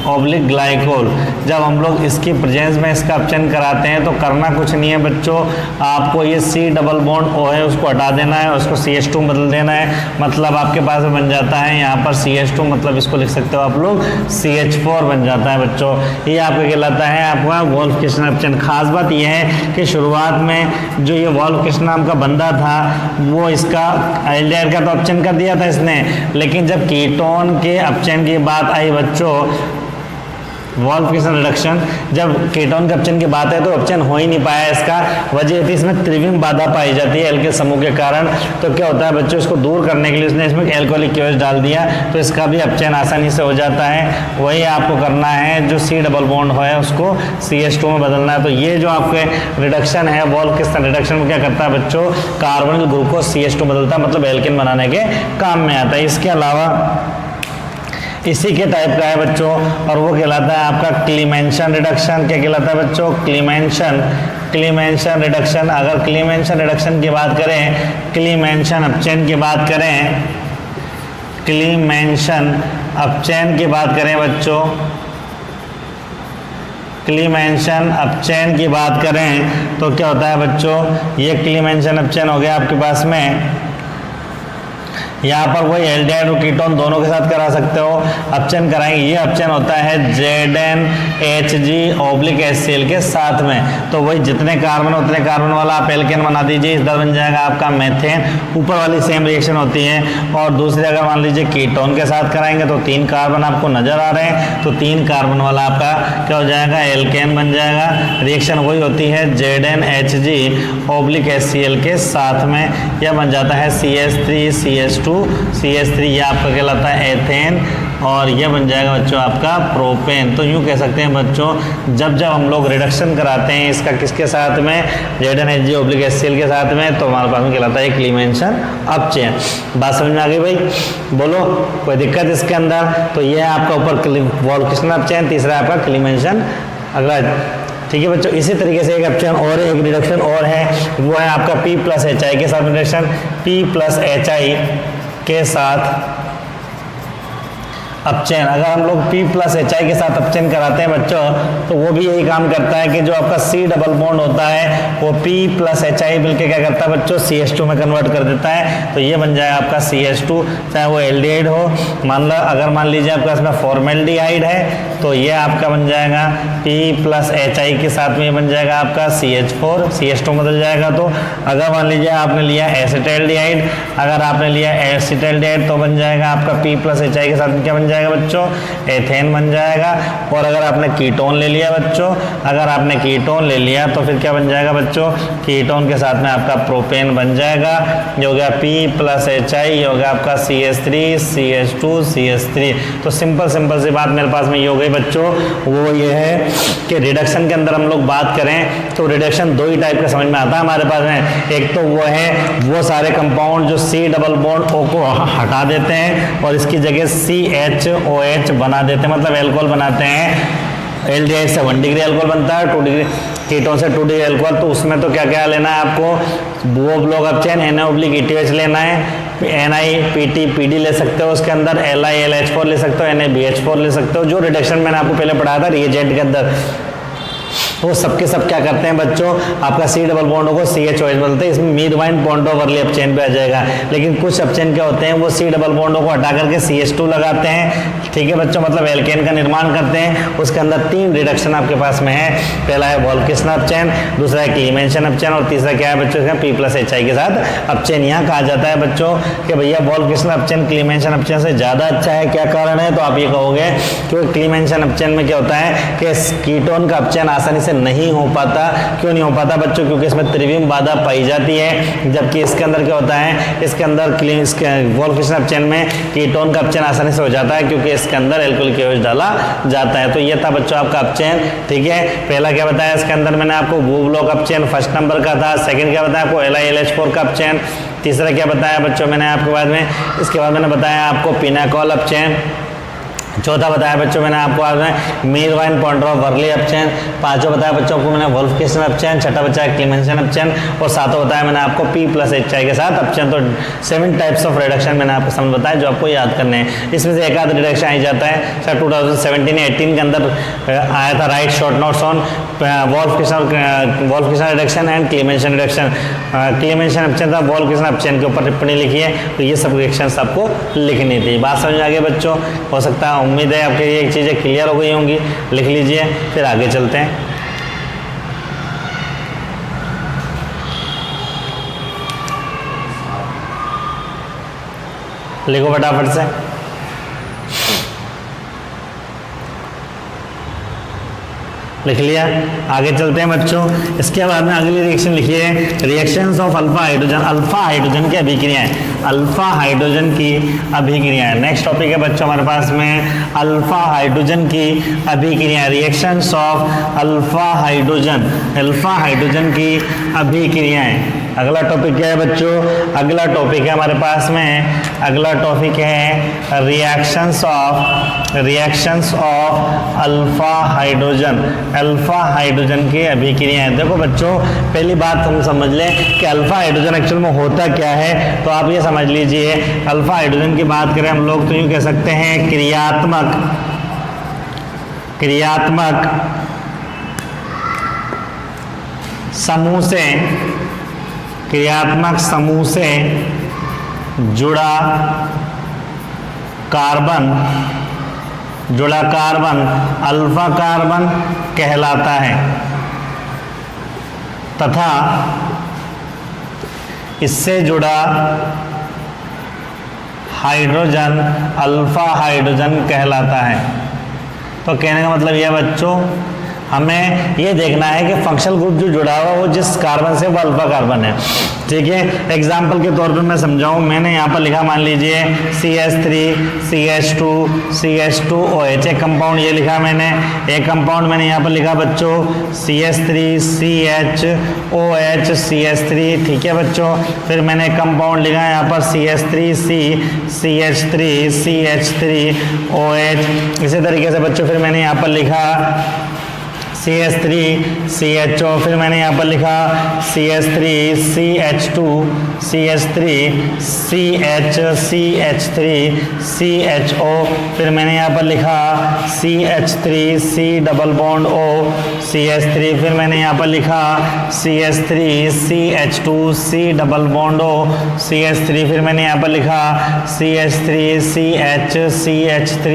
oblique glycol, जब हम लोग इसकी प्रेजेंस में इसका अपचयन कराते हैं तो करना कुछ नहीं है बच्चों, आपको ये C डबल बॉन्ड O है उसको हटा देना है, उसको CH2 बदल देना है, मतलब आपके पास बन जाता है यहाँ पर CH2, मतलब इसको लिख सकते हो आप लोग CH4 बन जाता है बच्चों। ये आपका कहलाता है आपका वोल्फ-किर्शनर अपचयन। खास बात यह है कि शुरुआत में जो ये वोल्फ-किर्शनर नाम का बंदा था वो इसका एल्डिहाइड का तो अपचयन कर दिया था इसने, लेकिन जब कीटोन के अपचयन की बात आई बच्चों, वोल्फ-किर्शनर रिडक्शन, जब कीटोन के अपचयन की बात है तो अपचयन हो ही नहीं पाया इसका। वजह थी इसमें त्रिविम बाधा पाई जाती है एल्किल समूह के कारण। तो क्या होता है बच्चों, इसको दूर करने के लिए उसने इसमें एल्कोहलिक KOH डाल दिया तो इसका भी अपचयन आसानी से हो जाता है। वही आपको करना है, जो C डबल बॉन्ड है उसको CH2 में बदलना है। तो ये जो आपके रिडक्शन है वोल्फ-किर्शनर रिडक्शन में क्या करता है बच्चों, कार्बोनिल ग्लूकोज CH2 बदलता है, मतलब एल्केन बनाने के काम में आता है। इसके अलावा इसी के टाइप का है बच्चों और वो कहलाता है आपका क्लीमेंशन रिडक्शन। क्या कहलाता है बच्चों, क्लीमेंशन रिडक्शन। अगर क्लीमेंशन रिडक्शन की बात करें, क्लीमेंशन अपचयन की बात करें, क्लीमेंशन अपचयन की बात करें बच्चों, क्लीमेंशन अपचयन की बात करें तो क्या होता है बच्चों, ये क्लीमेंशन अपचयन हो गया आपके पास में। यहाँ पर वही एल्डिहाइड और कीटोन दोनों के साथ करा सकते हो, अपचयन कराएंगे। ये अपचयन होता है ZnHg/HCl के साथ में। तो वही जितने कार्बन उतने कार्बन वाला आप एल्केन बना दीजिए, इधर बन जाएगा आपका मेथेन। ऊपर वाली सेम रिएक्शन होती है। और दूसरी अगर मान लीजिए कीटोन के साथ कराएंगे तो 3 कार्बन आपको नजर आ रहे हैं, तो 3 कार्बन वाला आपका क्या हो जाएगा, एल्केन बन जाएगा। रिएक्शन वही होती है ZnHg/HCl के साथ में, यह बन जाता है CH3 ये आपका कहलाता है एथेन और यह बन जाएगा बच्चों आपका प्रोपेन। तो यूँ कह सकते हैं बच्चों, जब हम लोग रिडक्शन कराते हैं इसका किसके साथ में, ZnHg/HCl के साथ में, तो हमारे पास में कहलाता है क्लीमेंशन अपचयन। बात समझ में आ गई भाई, बोलो कोई दिक्कत इसके अंदर। तो ये है आपका ऊपर वोल्फ-किर्शनर अपचयन, तीसरा आपका क्लीमेंशन। अगला ठीक है बच्चों, इसी तरीके से एक अपचयन और एक रिडक्शन और है, वो है आपका P+HI के साथ रिडक्शन। P+HI के साथ अपचयन, अगर हम लोग P+HI के साथ अपचयन कराते हैं बच्चों तो वो भी यही काम करता है कि जो आपका C डबल बॉन्ड होता है वो P+HI मिलकर क्या करता है बच्चों, CH2 में कन्वर्ट कर देता है। तो ये बन जाएगा आपका CH2, चाहे वो एल्डिहाइड हो। अगर मान लीजिए आपका इसमें फॉर्मेल्डिहाइड है तो ये आपका बन जाएगा P+HI के साथ में, ये बन जाएगा आपका CH4, CH2 बदल जाएगा। तो अगर मान लीजिए आपने लिया एसिटाल्डिहाइड, अगर आपने लिया एसिटाल्डिहाइड तो बन जाएगा आपका P+HI के साथ में क्या बन जाएगा बच्चों, एथेन बन जाएगा। और अगर आपने कीटोन ले लिया बच्चों, अगर आपने कीटोन ले लिया तो फिर क्या बन जाएगा बच्चों, कीटोन के साथ में आपका प्रोपेन बन जाएगा। ये हो गया P+HI, ये हो गया आपका CH3 CH2 CH3। तो सिंपल सी बात मेरे पास में ये हो गई बच्चों। वो ये है कि रिडक्शन के अंदर हम लोग बात करें तो रिडक्शन 2 ही टाइप का समझ में आता है हमारे पास में। एक तो वो है वो सारे कंपाउंड जो C डबल बॉन्ड O को हटा देते हैं और इसकी जगह CHOH बना देते हैं, मतलब एल्कोहल बनाते हैं। एल्डिहाइड से 1 डिग्री एल्कोहल बनता है, 2 डिग्री कीटोन से 2 डिग्री एल्कोहल। तो उसमें तो क्या क्या लेना है आपको, वो ब्लॉक अपचयन Na/ETOH लेना है। NiPT/PD ले सकते हो, उसके अंदर LiLH4 ले सकते हो, NaBH4 ले सकते हो। जो रिडक्शन मैंने आपको पहले पढ़ाया था रिएजेंट के अंदर, वो सबके सब क्या करते हैं बच्चों, आपका C डबल बॉन्ड को CHOH बोलते हैं, इसमें मीथाइल बॉन्ड ओवरली अपचेन पे आ जाएगा। लेकिन कुछ अपचेन क्या होते हैं, वो C डबल बॉन्ड को हटा करके CH2 लगाते हैं, ठीक है बच्चों, मतलब एल्केन का निर्माण करते हैं। उसके अंदर 3 रिडक्शन आपके पास में है, पहला है वोल्केशन अपचेन, दूसरा है क्लीमेंशन अपचेन और तीसरा क्या है बच्चों, P+HI के साथ अपचेन। यहाँ कहा जाता है बच्चों कि भैया वोल्केशन अपचेन क्लीमेंशन अपचेन से ज़्यादा अच्छा है, क्या कारण है, तो आप ये कहोगे कि क्लीमेंशन अपचेन में क्या होता है कि कीटोन का अपचयन आसानी से नहीं हो पाता। क्यों नहीं हो पाता बच्चों, क्योंकि इसमें त्रिविम बाधा पाई जाती है, जबकि इसके अंदर क्या होता है, इसके अंदर वोल्केशन अपचयन में कीटोन का अपचयन आसानी से हो जाता है, क्योंकि इसके अंदर एल्कोहलिक OH डाला जाता है। तो ये था बच्चों आपका अपचयन, ठीक है। पहला क्या बताया इसके अंदर मैंने आपको वुवलॉक अपचयन फर्स्ट नंबर का था, सेकंड क्या बताया आपको LiLH4 का अपचयन, तीसरा क्या बताया बच्चों मैंने आपके बाद में, इसके बाद मैंने बताया आपको पिनाकोल अपचयन, चौथा बताया बच्चों मैंने आपको आज में मीथाइल बॉन्ड-वर्ली अपचयन, पांचवा बताया बच्चों को मैंने वोल्केशन अपचयन, छठा बताया क्लीमेंशन अपचयन और सातवां बताया मैंने आपको P+HI के साथ अपचयन। तो 7 टाइप्स ऑफ रिडक्शन मैंने आपको समझ बताया जो आपको याद करने हैं। इसमें से एक आध रिडक्शन आ जाता है सर 2017-18 के अंदर आया था, write short notes on Wolff Kishner reduction and Clemmensen reduction. Clemmensen अपचयन था, वोल्केशन अपचयन के ऊपर टिप्पणी लिखी है, तो ये सब रिएक्शंस आपको लिखनी थी। बात समझ आ गई बच्चों, हो सकता है उम्मीद है आपके ये चीज़ें क्लियर हो गई होंगी, लिख लीजिए फिर आगे चलते हैं। लिखो फटाफट से, लिख लिया, आगे चलते हैं बच्चों। इसके बाद में अगली रिएक्शन लिखिए, reactions of alpha hydrogen, alpha hydrogen की अभिक्रियाएं, अल्फा हाइड्रोजन की अभिक्रियाएं। नेक्स्ट टॉपिक है बच्चों हमारे पास में अल्फा हाइड्रोजन की अभिक्रियाएं, रिएक्शंस ऑफ अल्फा हाइड्रोजन की अभिक्रियाएं। अगला टॉपिक क्या है बच्चों, अगला टॉपिक है हमारे पास में, अगला टॉपिक है रिएक्शंस ऑफ अल्फा हाइड्रोजन की अभिक्रियाएं। देखो बच्चों पहली बात हम समझ लें कि अल्फा हाइड्रोजन एक्चुअल में होता क्या है, तो आप ये समझ लीजिए अल्फा हाइड्रोजन की बात करें हम लोग तो यूँ कह सकते हैं क्रियात्मक समूह से जुड़ा कार्बन अल्फा कार्बन कहलाता है तथा इससे जुड़ा हाइड्रोजन अल्फा हाइड्रोजन कहलाता है। तो कहने का मतलब यह बच्चों हमें ये देखना है कि फंक्शनल ग्रुप जो जुड़ा हुआ वो जिस कार्बन से वो अल्फा कार्बन है, ठीक है। एग्जाम्पल के तौर पे मैं समझाऊं, मैंने यहाँ पर लिखा मान लीजिए CH3 CH2 CH2OH, एक कंपाउंड ये लिखा मैंने, एक कंपाउंड मैंने यहाँ पर लिखा बच्चों CH3 CHOH CH3, ठीक है बच्चों। फिर मैंने एक कंपाउंड लिखा यहाँ पर CH3C CH3 CH3OH। इसी तरीके से बच्चों फिर मैंने यहाँ पर लिखा CH3 CHO, फिर मैंने यहाँ पर लिखा CH3 CH2 CH3 CH3 CHO, फिर मैंने यहाँ पर लिखा CH3 C double bond O CH3, फिर मैंने यहाँ पर लिखा CH3 CH2 C double bond O CH3, फिर मैंने यहाँ पर लिखा CH3 CH3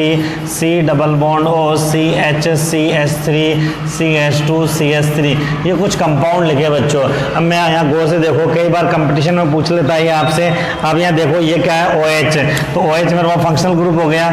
C double bond O CH3 CH2 CH3। ये कुछ कंपाउंड लिखे बच्चों। अब मैं यहाँ गौर से देखो, कई बार कंपटीशन में पूछ लेता है आपसे। अब यहाँ देखो ये क्या है OH, तो OH मेरे पास फंक्शनल ग्रुप हो गया,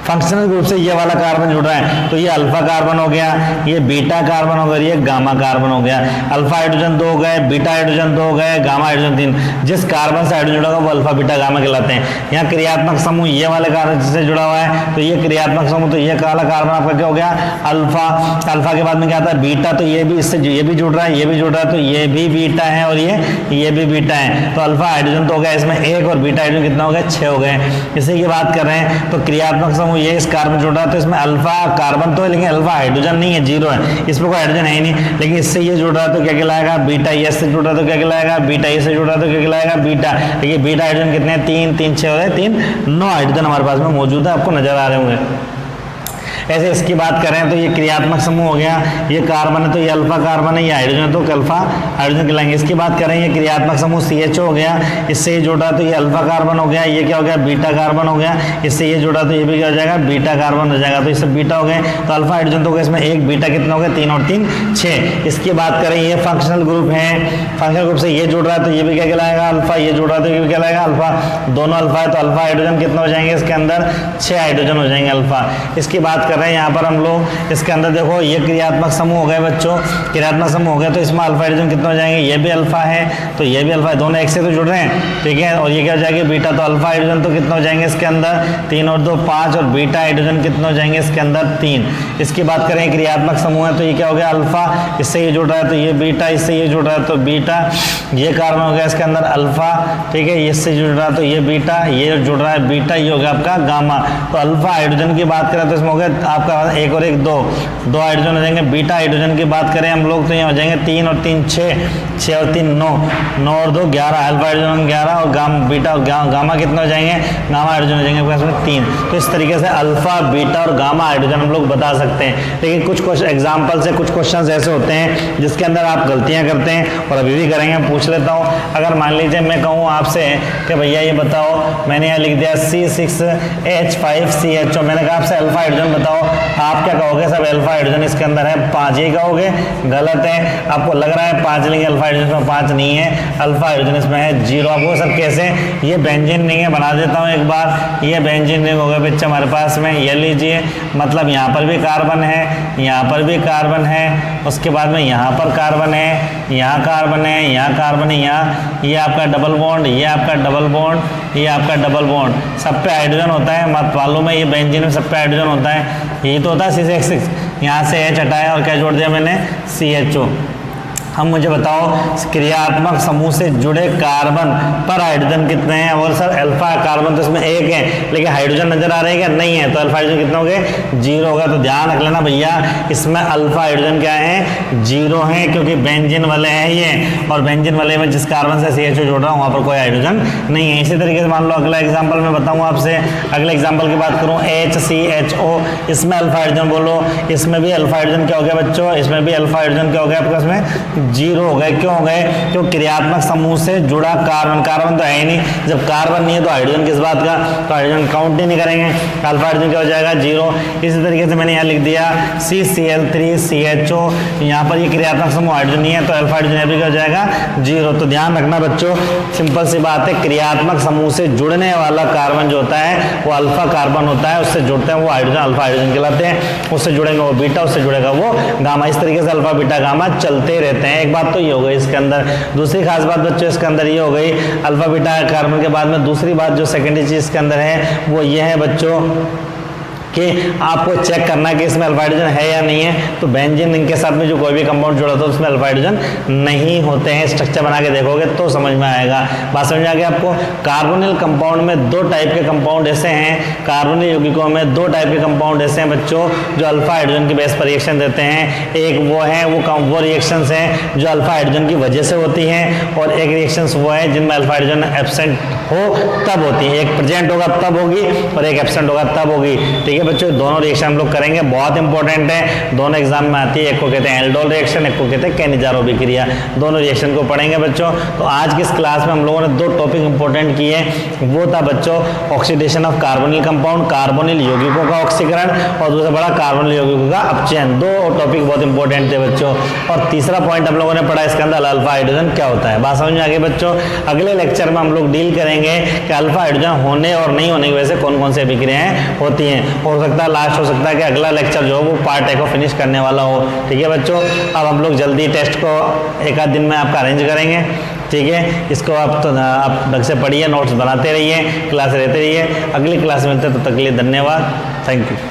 फंक्शनल ग्रुप से ये वाला कार्बन जुड़ रहा है तो ये अल्फा कार्बन हो गया, ये बीटा कार्बन हो गया, ये गामा कार्बन हो गया। अल्फा हाइड्रोजन 2 हो गए, बीटा हाइड्रोजन 2 हो गए, गामा हाइड्रोजन 3। जिस कार्बन से हाइड्रोजन जुड़ा होगा वो अल्फा बीटा गामा कहलाते हैं। यहाँ क्रियात्मक समूह ये वाले कार्बन से जुड़ा हुआ है तो ये क्रियात्मक समूह, तो ये काला कार्बन आपका क्या हो गया अल्फा। अल्फा के बाद में क्या आता है बीटा, तो ये भी इससे ये भी जुड़ रहा है, ये भी जुड़ रहा है, तो ये भी बीटा है और ये भी बीटा है। तो अल्फा हाइड्रोजन तो हो गया इसमें 1 और बीटा हाइड्रोजन कितना हो गया 6 हो गए। इसी की बात कर रहे हैं। तो क्रियात्मक समूह ये इस कार्बन जुड़ रहा है तो इसमें अल्फा कार्बन तो है लेकिन अल्फा हाइड्रोजन नहीं है, जीरो है, इसमें कोई हाइड्रोजन है ही नहीं, लेकिन इससे ये जुड़ रहा है तो क्या कहलाएगा बीटा, ये से जुड़ रहा है तो क्या कहलाएगा बीटा, ये से जुड़ रहा है तो क्या कहलाएगा बीटा। देखिए बीटा हाइड्रोजन कितने हैं, 3 3 6 हो रहे, 3 9 हाइड्रोजन हमारे पास में मौजूद है, आपको नजर आ रहे होंगे। ऐसे इसकी बात करें तो ये क्रियात्मक समूह हो गया, ये कार्बन है तो ये अल्फा कार्बन है, ये हाइड्रोजन है तो अल्फा हाइड्रोजन कहलाएंगे। इसकी बात करें ये क्रियात्मक समूह CHO हो गया, इससे ये जुड़ा तो ये अल्फा कार्बन हो गया, ये क्या हो गया बीटा कार्बन हो गया, इससे ये जुड़ा तो ये भी क्या हो जाएगा बीटा कार्बन हो जाएगा, तो इससे बीटा हो गए तो अल्फा हाइड्रोजन तो हो गया, इसमें एक बीटा कितना हो गया 3 और 3 6। इसकी बात करें ये फंक्शनल ग्रुप है, फंक्शनल ग्रुप से ये जुड़ रहा है तो ये भी क्या कहलाएगा अल्फा, ये जुड़ रहा है तो ये भी क्या कहलाएगा अल्फा, दोनों अल्फा है तो अल्फा हाइड्रोजन कितना हो जाएंगे इसके अंदर 6 हाइड्रोजन हो जाएंगे अल्फा। इसकी बात कर रहे हैं यहाँ पर हम लोग इसके अंदर, देखो ये क्रियात्मक समूह हो गए बच्चों, क्रियात्मक समूह हो गया तो इसमें अल्फा हाइड्रोजन कितना हो जाएंगे, ये भी अल्फा है तो ये भी अल्फा है, दोनों एक से तो जुड़ रहे हैं, ठीक है। और ये क्या हो जाएगा बीटा, तो अल्फा हाइड्रोजन तो कितना हो जाएंगे इसके अंदर 3 और 2 5 और बीटा हाइड्रोजन कितना हो जाएंगे इसके अंदर 3। इसकी बात करें क्रियात्मक समूह है तो ये क्या हो गया अल्फा, इससे ये जुड़ रहा है तो ये बीटा, इससे ये जुड़ रहा है तो बीटा, ये कार्बन हो गया इसके अंदर अल्फा, ठीक है, इससे जुड़ रहा है तो ये बीटा, ये जुड़ रहा है बीटा, ये हो गया आपका गामा। तो अल्फा हाइड्रोजन की बात करें तो इसमें हो गया आपका 1 और 1 2 हाइड्रोजन हो जाएंगे। बीटा हाइड्रोजन की बात करें हम लोग तो ये हो जाएंगे 3 और 3 6, 6 और 3 9, 9 और 2 11, अल्फा हाइड्रोजन 11 और बीटा और गामा कितने हो जाएंगे, गामा हाइड्रोजन हो जाएंगे आपके पास में 3। तो इस तरीके से अल्फा बीटा और गामा हाइड्रोजन हम लोग बता सकते हैं। लेकिन कुछ एग्जाम्पल से कुछ क्वेश्चन ऐसे होते हैं जिसके अंदर आप गलतियां करते हैं और अभी भी करेंगे, पूछ लेता हूँ। अगर मान लीजिए मैं कहूँ आपसे कि भैया ये बताओ, मैंने यहाँ लिख दिया C6H5CHO, मैंने कहा आपसे अल्फा हाइड्रोजन बताओ, आप क्या कहोगे सब अल्फा हाइड्रोजन इसके अंदर है 5 ही कहोगे, गलत है। आपको लग रहा है 5 लेंगे, अल्फा हाइड्रोजन में 5 नहीं है, अल्फा हाइड्रोजन इसमें है 0। आपको सर कैसे, ये बेंजीन रिंग है, बना देता हूँ एक बार, ये बेंजीन रिंग हो गया बच्चे हमारे पास में, ये लीजिए, मतलब यहाँ पर भी कार्बन है, यहाँ पर भी कार्बन है, उसके बाद में यहाँ पर कार्बन है, यहाँ कार्बन है, यहाँ कार्बन है, यहाँ ये आपका डबल बॉन्ड, ये आपका डबल बॉन्ड, ये आपका डबल बॉन्ड, सब पे हाइड्रोजन होता है, मत मालूम है ये बेंजीन में सब पे हाइड्रोजन होता है। ये तो होता है C6H6, यहाँ से H हटाया और क्या जोड़ दिया मैंने CHO। हम मुझे बताओ क्रियात्मक समूह से जुड़े कार्बन पर हाइड्रोजन कितने हैं, और सर अल्फा कार्बन तो इसमें 1 है लेकिन हाइड्रोजन नजर आ रहे हैं क्या, नहीं है, तो अल्फा हाइड्रोजन कितना हो गए 0 होगा। तो ध्यान रख लेना भैया इसमें अल्फा हाइड्रोजन क्या है 0 है, क्योंकि बेंजीन वाले हैं ये, और बेंजीन वाले में जिस कार्बन से CHO जोड़ रहा हूँ वहाँ पर कोई हाइड्रोजन नहीं है। इसी तरीके से मान लो अगला एग्जाम्पल मैं बताऊँ आपसे, अगले एग्जाम्पल की बात करूँ HCHO, इसमें अल्फा हाइड्रोजन बोलो, इसमें भी अल्फा हाइड्रोजन क्या हो गया बच्चों, इसमें भी अल्फा हाइड्रोजन क्या हो गया आपके पास में 0 हो गए। क्यों हो गए, क्योंकि क्रियात्मक समूह से जुड़ा कार्बन, कार्बन तो है ही नहीं, जब कार्बन नहीं है तो हाइड्रोजन किस बात का, तो हाइड्रोजन काउंट ही नहीं करेंगे, अल्फा हाइड्रोजन क्या हो जाएगा 0। इसी तरीके से मैंने यहाँ लिख दिया CCl3CHO, यहाँ पर ये क्रियात्मक समूह हाइड्रोजन नहीं है तो अल्फा हाइड्रोजन भी क्या हो जाएगा 0। तो ध्यान रखना बच्चों, सिंपल सी बात है, क्रियात्मक समूह से जुड़ने वाला कार्बन जो होता है वो अल्फा कार्बन होता है, उससे जुड़ते हैं वो हाइड्रोजन अल्फा हाइड्रोजन कहलाते हैं, उससे जुड़ेगा वो बीटा, उससे जुड़ेगा वो गामा। इस तरीके से अल्फा बीटा गामा चलते रहते हैं। एक बात तो ये हो गई इसके अंदर। दूसरी खास बात बच्चों इसके अंदर ये हो गई, अल्फा बीटा कार्बन के बाद में दूसरी बात जो सेकेंडरी चीज इसके अंदर है वो ये है बच्चों कि आपको चेक करना है कि इसमें अल्फा हाइड्रोजन है या नहीं है। तो बेंजीन रिंग के साथ में जो कोई भी कंपाउंड जुड़ा था उसमें अल्फा हाइड्रोजन नहीं होते हैं। स्ट्रक्चर बना के देखोगे तो समझ में आएगा। बात समझ आ गया आपको। कार्बोनिल कंपाउंड में 2 टाइप के कंपाउंड ऐसे हैं, कार्बोनिल यौगिकों में 2 टाइप के कंपाउंड ऐसे हैं बच्चों जो अल्फा हाइड्रोजन के बेस पर रिएक्शन देते हैं। एक वो है वो रिएक्शंस हैं जो अल्फा हाइड्रोजन की वजह से होती हैं, और एक रिएक्शंस वो है जिनमें अल्फा हाइड्रोजन एब्सेंट हो तब होती है। एक प्रेजेंट होगा तब होगी और एक एब्सेंट होगा तब होगी। ठीक है बच्चों, दोनों रिएक्शन हम लोग करेंगे, बहुत इंपॉर्टेंट है, दोनों एग्जाम में आती है। एक को कहते हैं एल्डोल रिएक्शन, एक को कहते हैं कैनिजारो अभिक्रिया। दोनों रिएक्शन को पढ़ेंगे बच्चों। तो आज की इस क्लास में हम लोगों ने 2 टॉपिक इंपॉर्टेंट किए। वो था बच्चों oxidation of carbonyl compound, carbonyl यौगिकों का ऑक्सीकरण, और दूसरा बड़ा कार्बोनिल यौगिकों का अपचयन। 2 टॉपिक बहुत इंपॉर्टेंट थे बच्चों। और तीसरा पॉइंट हम लोगों ने पढ़ा इसके अंदर अल्फा हाइड्रोजन क्या होता है। बात समझ में आ गई बच्चों। अगले लेक्चर में हम लोग डील करेंगे कि अल्फा हाइड्रोजन होने और नहीं होने की वजह से कौन कौन से अभिक्रियाएं होती हैं। हो सकता है लास्ट हो सकता है कि अगला लेक्चर जो हो वो पार्ट 1 को फिनिश करने वाला हो। ठीक है बच्चों, अब हम लोग जल्दी टेस्ट को 1 आध दिन में आपका अरेंज करेंगे। ठीक है, इसको आप ढंग से पढ़िए, नोट्स बनाते रहिए, क्लास रहते रहिए। अगली क्लास में मिलते हैं, तब तक के लिए धन्यवाद, थैंक यू।